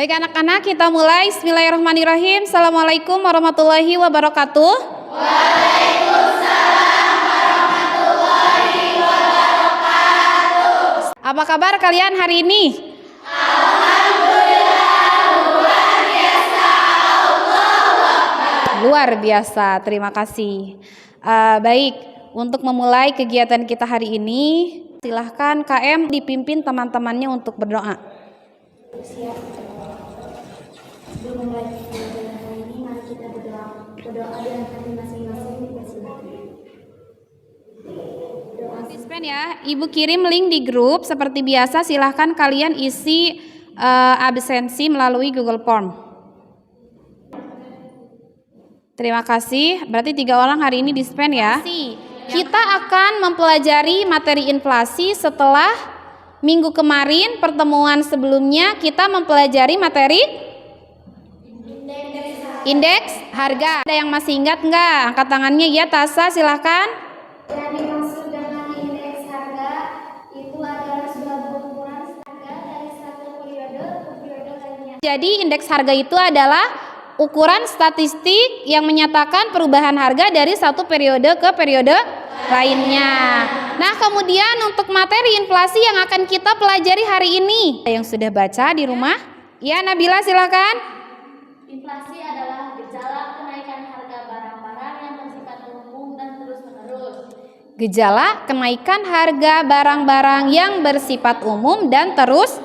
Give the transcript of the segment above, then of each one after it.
Baik anak-anak, kita mulai. Bismillahirrahmanirrahim. Assalamualaikum warahmatullahi wabarakatuh. Waalaikumsalam warahmatullahi wabarakatuh. Apa kabar kalian hari ini? Alhamdulillah, luar biasa. Luar biasa, terima kasih. Baik, untuk memulai kegiatan kita hari ini, silahkan KM dipimpin teman-temannya untuk berdoa. Sebelum memulai kegiatan hari ini, mari kita berdoa dengan hati masing-masing. Partisipasi ya, Ibu kirim link di grup. Seperti biasa, silahkan kalian isi absensi melalui Google Form. Terima kasih. Berarti 3 orang hari ini dispen ya. Kita akan mempelajari materi inflasi setelah minggu kemarin, pertemuan sebelumnya kita mempelajari materi indeks harga. Ada yang masih ingat nggak? Angkat tangannya. Ya, Tasa, silahkan. Yang dimaksud dengan indeks harga itu adalah suatu ukuran harga dari satu periode ke periode lainnya. Jadi indeks harga itu adalah ukuran statistik yang menyatakan perubahan harga dari satu periode ke periode lainnya. Nah, kemudian untuk materi inflasi yang akan kita pelajari hari ini, yang sudah baca di rumah? Ya, Nabila, silakan. Inflasi adalah gejala kenaikan harga barang-barang yang bersifat umum dan terus-menerus. Gejala kenaikan harga barang-barang yang bersifat umum dan terus.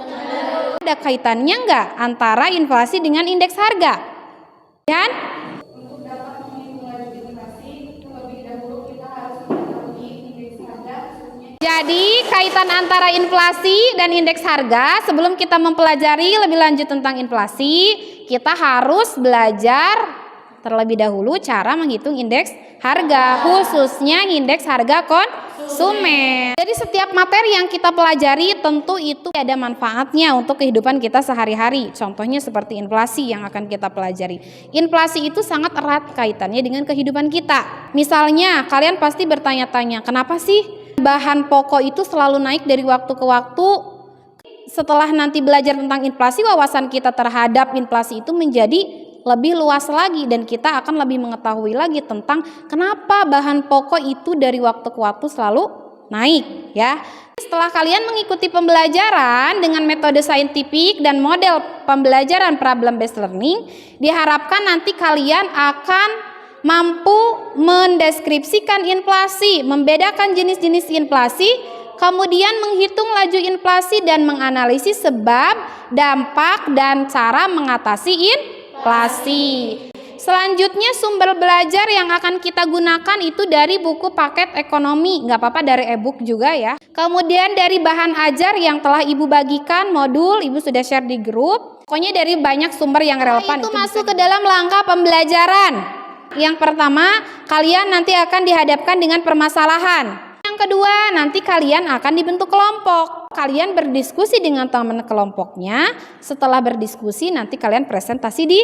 Ada kaitannya enggak antara inflasi dengan indeks harga? Kan? Untuk dapat menghitung inflasi, terlebih dahulu kita harus mengetahui indeks harga. Jadi kaitan antara inflasi dan indeks harga, sebelum kita mempelajari lebih lanjut tentang inflasi, kita harus belajar terlebih dahulu cara menghitung indeks harga, khususnya indeks harga konsumen. Jadi setiap materi yang kita pelajari tentu itu ada manfaatnya untuk kehidupan kita sehari-hari. Contohnya seperti inflasi yang akan kita pelajari. Inflasi itu sangat erat kaitannya dengan kehidupan kita. Misalnya kalian pasti bertanya-tanya, kenapa sih bahan pokok itu selalu naik dari waktu ke waktu? Setelah nanti belajar tentang inflasi, wawasan kita terhadap inflasi itu menjadi lebih luas lagi dan kita akan lebih mengetahui lagi tentang kenapa bahan pokok itu dari waktu ke waktu selalu naik ya. Setelah kalian mengikuti pembelajaran dengan metode saintifik dan model pembelajaran problem based learning, diharapkan nanti kalian akan mampu mendeskripsikan inflasi, membedakan jenis-jenis inflasi, kemudian menghitung laju inflasi dan menganalisis sebab, dampak, dan cara mengatasi inflasi. Selanjutnya sumber belajar yang akan kita gunakan itu dari buku paket ekonomi, nggak apa-apa dari e-book juga ya. Kemudian dari bahan ajar yang telah Ibu bagikan, modul Ibu sudah share di grup. Pokoknya dari banyak sumber yang relevan. Itu masuk ke dalam langkah pembelajaran. Yang pertama, kalian nanti akan dihadapkan dengan permasalahan. Yang kedua, nanti kalian akan dibentuk kelompok. Kalian berdiskusi dengan teman kelompoknya. Setelah berdiskusi, nanti kalian presentasi di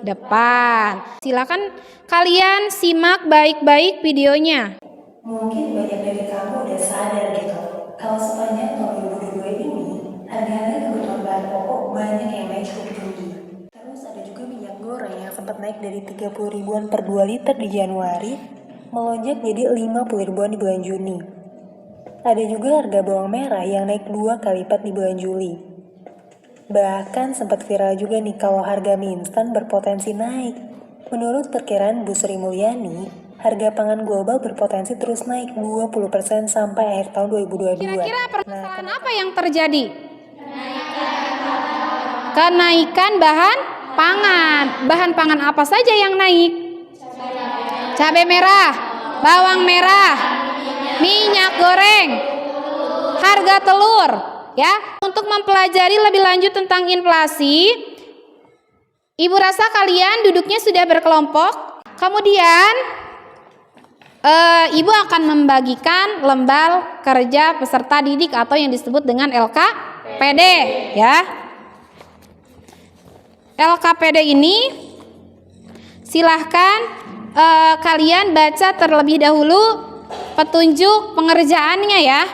depan. Silakan kalian simak baik-baik videonya. Mungkin banyak dari kamu udah sadar gitu, kalau sepanjang tahun 2022 ini, harga-harga kebutuhan bahan pokok banyak yang naik cukup tinggi. Terus ada juga minyak goreng yang sempat naik dari 30 ribuan per 2 liter di Januari, melonjak jadi 50 ribuan di bulan Juni. Ada juga harga bawang merah yang naik 2 kali lipat di bulan Juli. Bahkan sempat viral juga nih kalau harga mie instan berpotensi naik. Menurut perkiraan Bu Sri Mulyani, harga pangan global berpotensi terus naik 20% sampai akhir tahun 2022. Kira-kira permasalahan apa yang terjadi? Kenaikan bahan pangan. Bahan pangan apa saja yang naik? Cabai merah, bawang merah, minyak goreng, harga telur, ya. Untuk mempelajari lebih lanjut tentang inflasi, Ibu rasa kalian duduknya sudah berkelompok. Kemudian Ibu akan membagikan lembar kerja peserta didik atau yang disebut dengan LKPD, ya. LKPD ini silahkan kalian baca terlebih dahulu petunjuk pengerjaannya ya.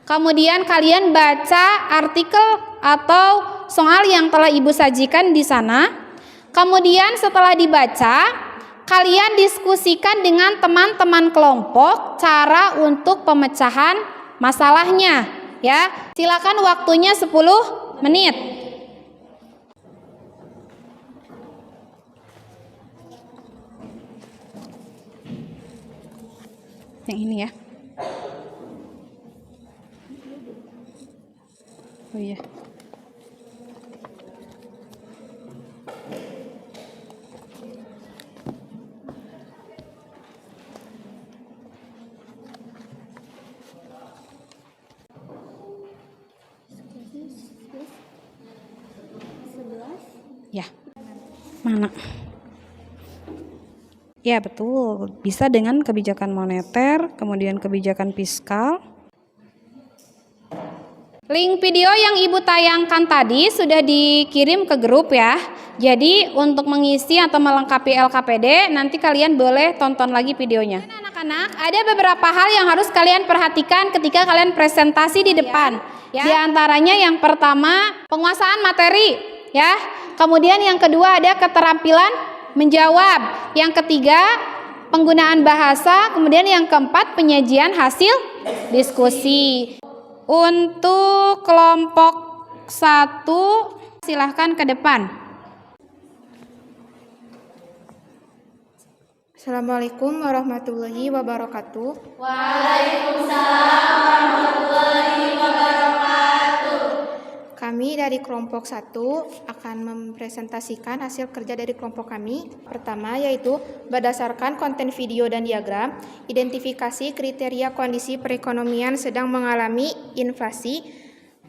Kemudian kalian baca artikel atau soal yang telah Ibu sajikan di sana. Kemudian setelah dibaca, kalian diskusikan dengan teman-teman kelompok cara untuk pemecahan masalahnya, ya. Silakan, waktunya 10 menit. Yang ini ya. Oh iya. Ya. Mana? Ya, betul. Bisa dengan kebijakan moneter, kemudian kebijakan fiskal. Link video yang Ibu tayangkan tadi sudah dikirim ke grup ya. Jadi untuk mengisi atau melengkapi LKPD, nanti kalian boleh tonton lagi videonya. Anak-anak, ada beberapa hal yang harus kalian perhatikan ketika kalian presentasi di depan. Ya. Di antaranya yang pertama, penguasaan materi, ya. Kemudian yang kedua ada keterampilan menjawab. Yang ketiga, penggunaan bahasa. Kemudian yang keempat, penyajian hasil diskusi. Untuk kelompok 1, silahkan ke depan. Assalamualaikum warahmatullahi wabarakatuh. Waalaikumsalam warahmatullahi wabarakatuh. Kami dari kelompok 1 akan mempresentasikan hasil kerja dari kelompok kami. Pertama yaitu berdasarkan konten video dan diagram, identifikasi kriteria kondisi perekonomian sedang mengalami inflasi,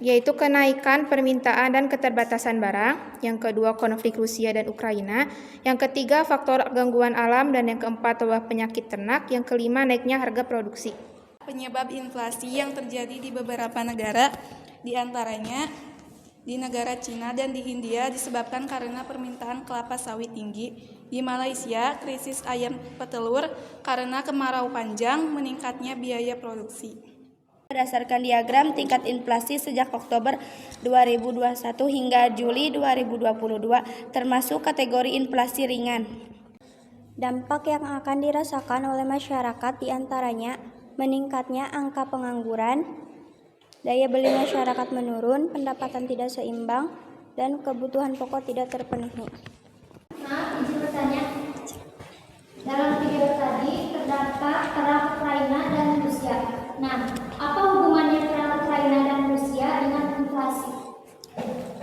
yaitu kenaikan permintaan dan keterbatasan barang. Yang kedua, konflik Rusia dan Ukraina. Yang ketiga, faktor gangguan alam. Dan yang keempat, wabah penyakit ternak. Yang kelima, naiknya harga produksi. Penyebab inflasi yang terjadi di beberapa negara, diantaranya di negara Cina dan di Hindia disebabkan karena permintaan kelapa sawit tinggi. Di Malaysia, krisis ayam petelur karena kemarau panjang, meningkatnya biaya produksi. Berdasarkan diagram tingkat inflasi sejak Oktober 2021 hingga Juli 2022 termasuk kategori inflasi ringan. Dampak yang akan dirasakan oleh masyarakat diantaranya meningkatnya angka pengangguran, daya beli masyarakat menurun, pendapatan tidak seimbang, dan kebutuhan pokok tidak terpenuhi. Nah, izin bertanya. Dalam video tadi terdapat perang Ukraina dan Rusia. Nah, apa hubungannya perang Ukraina dan Rusia dengan inflasi?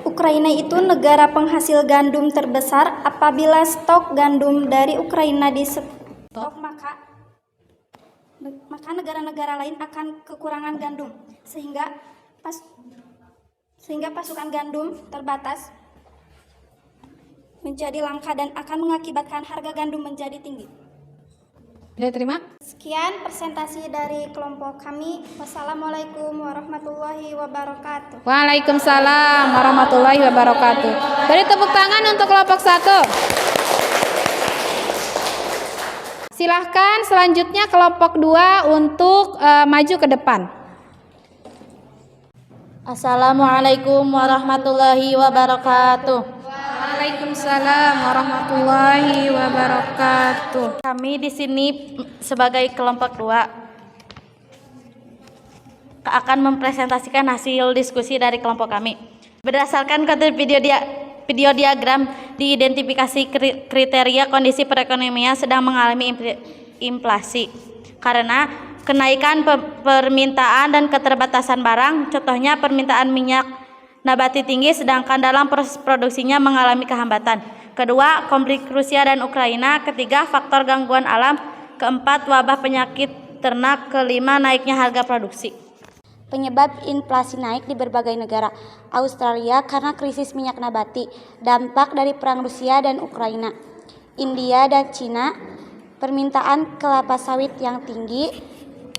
Ukraina itu negara penghasil gandum terbesar. Apabila stok gandum dari Ukraina di stok, maka negara-negara lain akan kekurangan gandum, sehingga pasokan gandum terbatas, menjadi langka dan akan mengakibatkan harga gandum menjadi tinggi. Sudah terima? Sekian presentasi dari kelompok kami. Wassalamualaikum warahmatullahi wabarakatuh. Waalaikumsalam warahmatullahi wabarakatuh. Beri tepuk tangan untuk kelompok 1. Silahkan selanjutnya kelompok 2 untuk maju ke depan. Assalamualaikum warahmatullahi wabarakatuh. Waalaikumsalam warahmatullahi wabarakatuh. Kami di sini sebagai kelompok 2 akan mempresentasikan hasil diskusi dari kelompok kami. Berdasarkan konten video diagram, diidentifikasi kriteria kondisi perekonomian sedang mengalami inflasi karena kenaikan permintaan dan keterbatasan barang. Contohnya permintaan minyak nabati tinggi sedangkan dalam proses produksinya mengalami kehambatan. Kedua, konflik Rusia dan Ukraina. Ketiga, faktor gangguan alam. Keempat, wabah penyakit ternak. Kelima, naiknya harga produksi. Penyebab inflasi naik di berbagai negara. Australia karena krisis minyak nabati, dampak dari perang Rusia dan Ukraina. India dan Cina, permintaan kelapa sawit yang tinggi.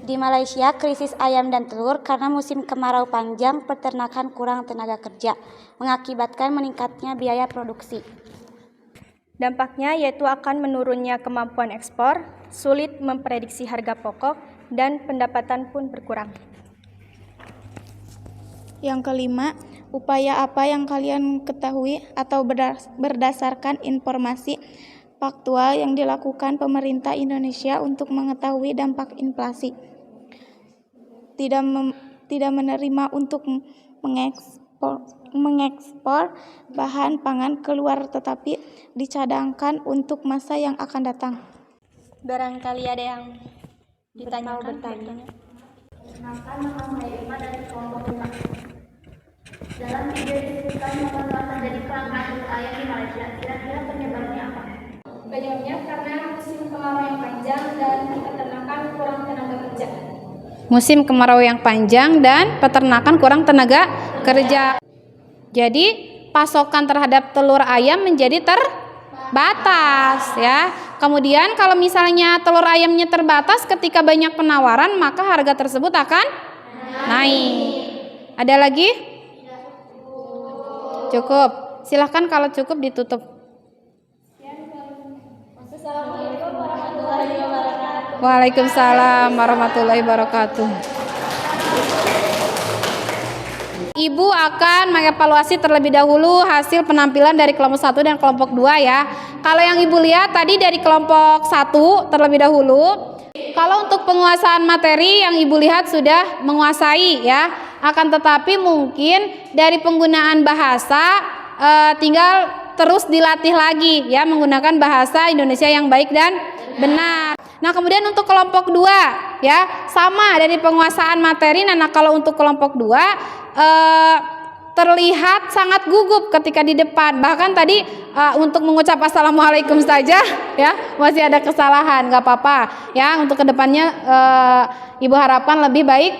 Di Malaysia, krisis ayam dan telur karena musim kemarau panjang, peternakan kurang tenaga kerja, mengakibatkan meningkatnya biaya produksi. Dampaknya yaitu akan menurunnya kemampuan ekspor, sulit memprediksi harga pokok, dan pendapatan pun berkurang. Yang kelima, Upaya apa yang kalian ketahui atau berdasarkan informasi faktual yang dilakukan pemerintah Indonesia untuk mengetahui dampak inflasi? Tidak menerima untuk mengekspor bahan pangan keluar, tetapi dicadangkan untuk masa yang akan datang. Barangkali ada yang ditanyakan. Kenalkan, nama saya Irma dari kelompok 5. Dalam video disebutkan penguatan dari kelangkaan ayam di Malaysia. Kira-kira penyebabnya apa? Penyebabnya karena musim kemarau yang panjang dan peternakan kurang tenaga kerja. Musim kemarau yang panjang dan peternakan kurang tenaga kerja. Jadi pasokan terhadap telur ayam menjadi terbatas ya. Kemudian kalau misalnya telur ayamnya terbatas, ketika banyak penawaran maka harga tersebut akan naik. Ada lagi? Cukup. Silahkan kalau cukup ditutup. Waalaikumsalam warahmatullahi wabarakatuh. Ibu akan mengevaluasi terlebih dahulu hasil penampilan dari kelompok 1 dan kelompok 2 ya. Kalau yang Ibu lihat tadi dari kelompok 1 terlebih dahulu. Kalau untuk penguasaan materi yang Ibu lihat sudah menguasai ya. Akan tetapi mungkin dari penggunaan bahasa tinggal terus dilatih lagi ya, menggunakan bahasa Indonesia yang baik dan benar. Nah, kemudian untuk kelompok 2 ya, sama dari penguasaan materi. Nah, kalau untuk kelompok 2 terlihat sangat gugup ketika di depan. Bahkan tadi untuk mengucap assalamualaikum saja ya masih ada kesalahan. Gak apa-apa ya, untuk kedepannya Ibu harapkan lebih baik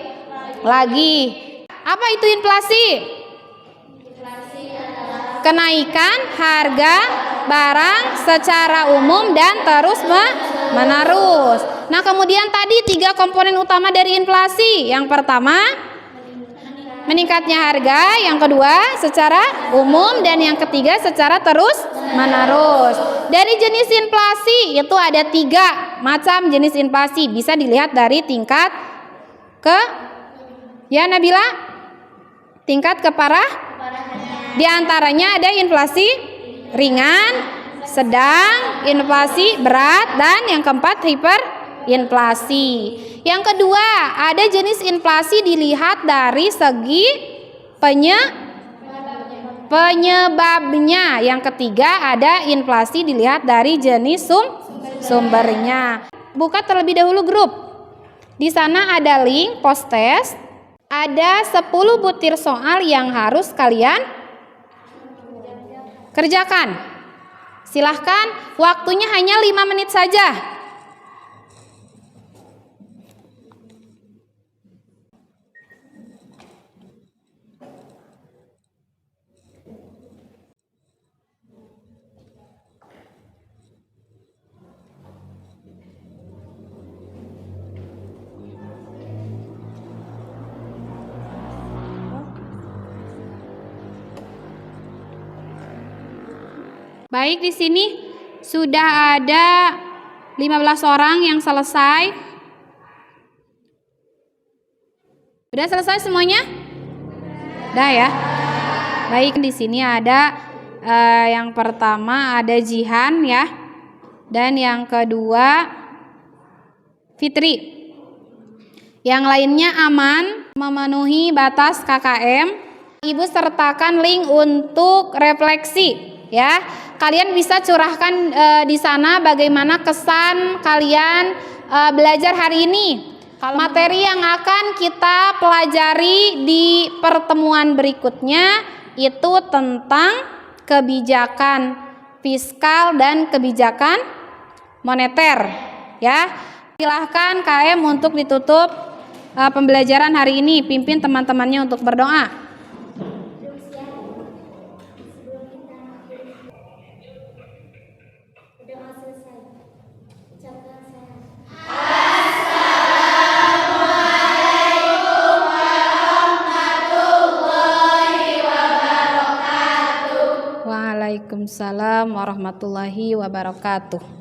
lagi. Apa itu inflasi? Kenaikan harga barang secara umum dan terus menerus. Nah, kemudian tadi 3 komponen utama dari inflasi. Yang pertama, meningkatnya harga, yang kedua secara umum, dan yang ketiga secara terus menerus. Dari jenis inflasi itu ada 3 macam jenis inflasi, bisa dilihat dari tingkat ya Nabila, tingkat di antaranya ada inflasi ringan, sedang, inflasi berat, dan yang keempat hiperinflasi. Yang kedua, ada jenis inflasi dilihat dari segi penyebabnya. Yang ketiga, ada inflasi dilihat dari jenis sumbernya. Buka terlebih dahulu grup. Di sana ada link post test. Ada 10 butir soal yang harus kalian kerjakan. Silahkan, waktunya hanya 5 menit saja. Baik, di sini sudah ada 15 orang yang selesai. Sudah selesai semuanya? Udah ya. Baik, di sini ada yang pertama ada Jihan ya. Dan yang kedua Fitri. Yang lainnya aman, memenuhi batas KKM. Ibu sertakan link untuk refleksi ya. Kalian bisa curahkan di sana bagaimana kesan kalian belajar hari ini. Materi yang akan kita pelajari di pertemuan berikutnya itu tentang kebijakan fiskal dan kebijakan moneter ya. Silahkan KM untuk ditutup pembelajaran hari ini. Pimpin teman-temannya untuk berdoa. Waalaikumsalam warahmatullahi wabarakatuh.